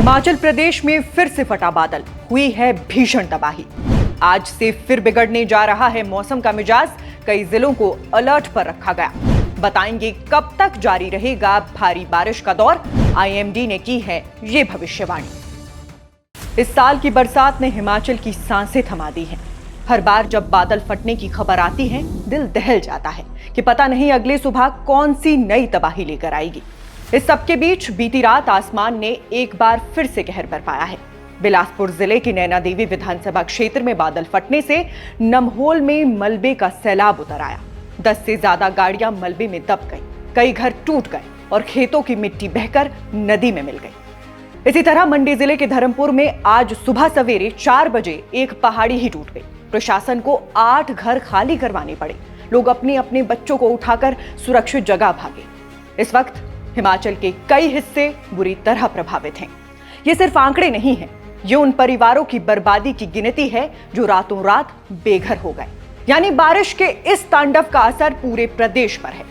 हिमाचल प्रदेश में फिर से फटा बादल, हुई है भीषण तबाही। आज से फिर बिगड़ने जा रहा है मौसम का मिजाज, कई जिलों को अलर्ट पर रखा गया। बताएंगे कब तक जारी रहेगा भारी बारिश का दौर, आईएमडी ने की है ये भविष्यवाणी। इस साल की बरसात ने हिमाचल की सांसें थमा दी हैं। हर बार जब बादल फटने की खबर आती है, दिल दहल जाता है कि पता नहीं अगली सुबह कौन सी नई तबाही लेकर आएगी। इस सबके बीच बीती रात आसमान ने एक बार फिर से कहर बरपाया है। बिलासपुर जिले के नैना देवी विधानसभा क्षेत्र में बादल फटने से नमहोल में मलबे का सैलाब उतर आया। 10 से ज्यादा गाड़ियां मलबे में दब गई, कई घर टूट गए और खेतों की मिट्टी बहकर नदी में मिल गई। इसी तरह मंडी जिले के धर्मपुर में आज सुबह सवेरे 4 बजे एक पहाड़ी ही टूट गई। प्रशासन को 8 घर खाली करवाने पड़े। लोग अपने अपने बच्चों को उठाकर सुरक्षित जगह भागे। इस वक्त हिमाचल के कई हिस्से बुरी तरह प्रभावित हैं। ये सिर्फ आंकड़े नहीं हैं, ये उन परिवारों की बर्बादी की गिनती है जो रातों रात बेघर हो गए। यानी बारिश के इस तांडव का असर पूरे प्रदेश पर है।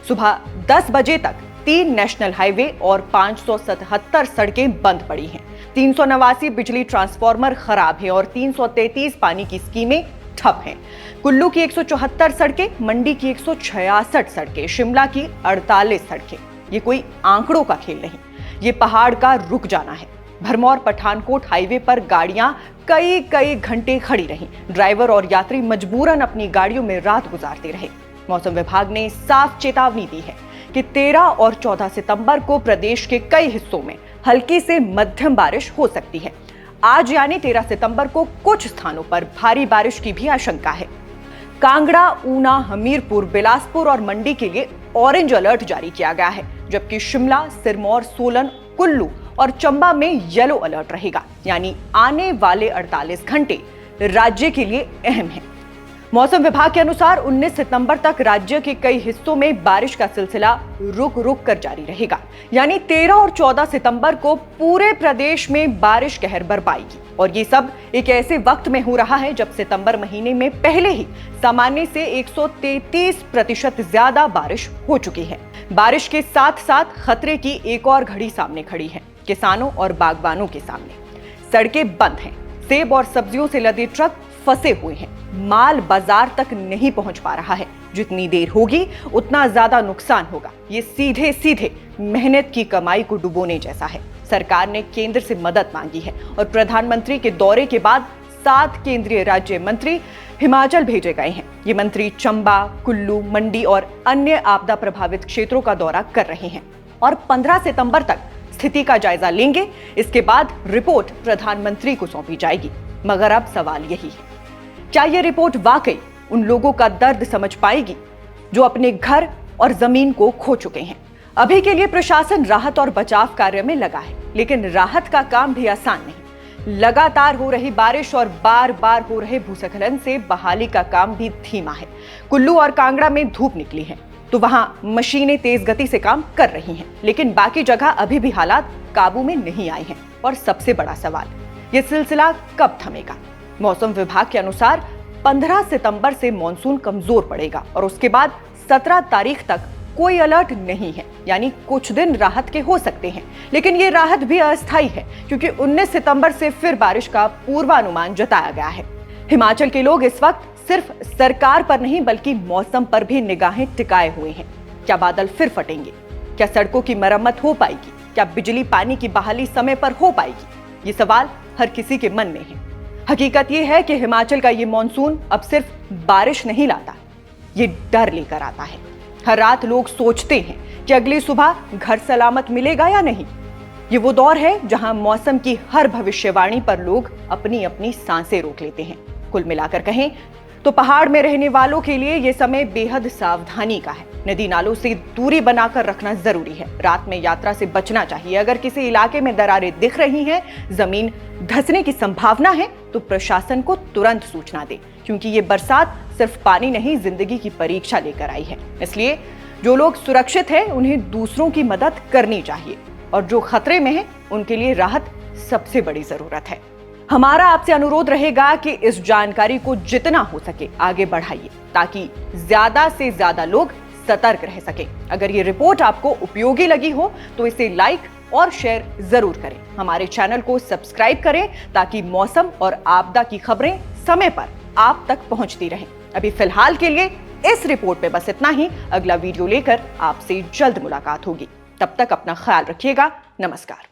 सुबह 10 बजे तक 3 नेशनल हाईवे और 577 सड़कें बंद पड़ी हैं। 389 बिजली ट्रांसफार्मर खराब है और 333 पानी की स्कीमें ठप हैं। कुल्लू की 174 सड़कें, मंडी की 166 सड़कें, शिमला की 48 सड़कें। ये कोई आंकड़ों का खेल नहीं, ये पहाड़ का रुक जाना है। भरमौर पठानकोट हाईवे पर गाड़ियां कई घंटे खड़ी रहीं। ड्राइवर और यात्री मजबूरन अपनी गाड़ियों में रात गुजारते रहे। मौसम विभाग ने साफ चेतावनी दी है कि 13 और 14 सितंबर को प्रदेश के कई हिस्सों में हल्की से मध्यम बारिश हो सकती है। आज यानी 13 सितंबर को कुछ स्थानों पर भारी बारिश की भी आशंका है। कांगड़ा, ऊना, हमीरपुर, बिलासपुर और मंडी के लिए ऑरेंज अलर्ट जारी किया गया है, जबकि शिमला, सिरमौर, सोलन, कुल्लू और चंबा में येलो अलर्ट रहेगा। यानी आने वाले 48 घंटे राज्य के लिए अहम हैं। मौसम विभाग के अनुसार 19 सितंबर तक राज्य के कई हिस्सों में बारिश का सिलसिला रुक रुक कर जारी रहेगा। यानी 13 और 14 सितंबर को पूरे प्रदेश में बारिश कहर बरपाएगी। और ये सब एक ऐसे वक्त में हो रहा है जब सितंबर महीने में पहले ही सामान्य से 133% ज्यादा बारिश हो चुकी है। बारिश के साथ साथ खतरे की एक और घड़ी सामने खड़ी है, किसानों और बागबानों के सामने। सड़कें बंद हैं, सेब और सब्जियों से लदे ट्रक फंसे हुए हैं, माल बाजार तक नहीं पहुंच पा रहा है। जितनी देर होगी उतना ज्यादा नुकसान होगा। ये सीधे सीधे मेहनत की कमाई को डुबोने जैसा है। सरकार ने केंद्र से मदद मांगी है और प्रधानमंत्री के दौरे के बाद 7 केंद्रीय राज्य मंत्री हिमाचल भेजे गए हैं। ये मंत्री चंबा, कुल्लू, मंडी और अन्य आपदा प्रभावित क्षेत्रों का दौरा कर रहे हैं और 15 सितंबर तक स्थिति का जायजा लेंगे। इसके बाद रिपोर्ट प्रधानमंत्री को सौंपी जाएगी। मगर अब सवाल यही है, क्या यह रिपोर्ट वाकई उन लोगों का दर्द समझ पाएगी जो अपने घर और जमीन को खो चुके हैं? अभी के लिए प्रशासन राहत और बचाव कार्य में लगा है, लेकिन राहत का काम भी आसान नहीं। लगातार हो रही बारिश और बार बार हो रहे भूस्खलन से बहाली का काम भी धीमा है। कुल्लू और कांगड़ा में धूप निकली है तो वहां मशीनें तेज गति से काम कर रही हैं, लेकिन बाकी जगह अभी भी हालात काबू में नहीं आए हैं। और सबसे बड़ा सवाल, यह सिलसिला कब थमेगा? मौसम विभाग के अनुसार 15 सितंबर से मानसून कमजोर पड़ेगा और उसके बाद 17 तारीख तक कोई अलर्ट नहीं है। यानी कुछ दिन राहत के हो सकते हैं, लेकिन ये राहत भी अस्थायी है क्योंकि 19 सितंबर से फिर बारिश का पूर्वानुमान जताया गया है। हिमाचल के लोग इस वक्त सिर्फ सरकार पर नहीं बल्कि मौसम पर भी निगाहें टिकाए हुए हैं। क्या बादल फिर फटेंगे? क्या सड़कों की मरम्मत हो पाएगी? क्या बिजली पानी की बहाली समय पर हो पाएगी? ये सवाल हर किसी के मन में है। हकीकत ये है कि हिमाचल का ये मॉनसून अब सिर्फ बारिश नहीं लाता, ये डर लेकर आता है। हर रात लोग सोचते हैं कि अगली सुबह घर सलामत मिलेगा या नहीं। ये वो दौर है जहां मौसम की हर भविष्यवाणी पर लोग अपनी अपनी सांसें रोक लेते हैं। कुल मिलाकर कहें तो पहाड़ में रहने वालों के लिए ये समय बेहद सावधानी का है। नदी नालों से दूरी बनाकर रखना जरूरी है। रात में यात्रा से बचना चाहिए। अगर किसी इलाके में दरारें दिख रही हैं, जमीन धंसने की संभावना है तो प्रशासन को तुरंत सूचना दे, क्योंकि ये बरसात सिर्फ पानी नहीं, जिंदगी की परीक्षा लेकर आई है। इसलिए जो लोग सुरक्षित हैं उन्हें दूसरों की मदद करनी चाहिए और जो खतरे में हैं उनके लिए राहत सबसे बड़ी जरूरत है। हमारा आपसे अनुरोध रहेगा कि इस जानकारी को जितना हो सके आगे बढ़ाइए ताकि ज्यादा से ज्यादा लोग सतर्क रह सकें। अगर ये रिपोर्ट आपको उपयोगी लगी हो तो इसे लाइक और शेयर जरूर करें। हमारे चैनल को सब्सक्राइब करें ताकि मौसम और आपदा की खबरें समय पर आप तक पहुंचती रहें। अभी फिलहाल के लिए इस रिपोर्ट में बस इतना ही। अगला वीडियो लेकर आपसे जल्द मुलाकात होगी। तब तक अपना ख्याल रखिएगा। नमस्कार।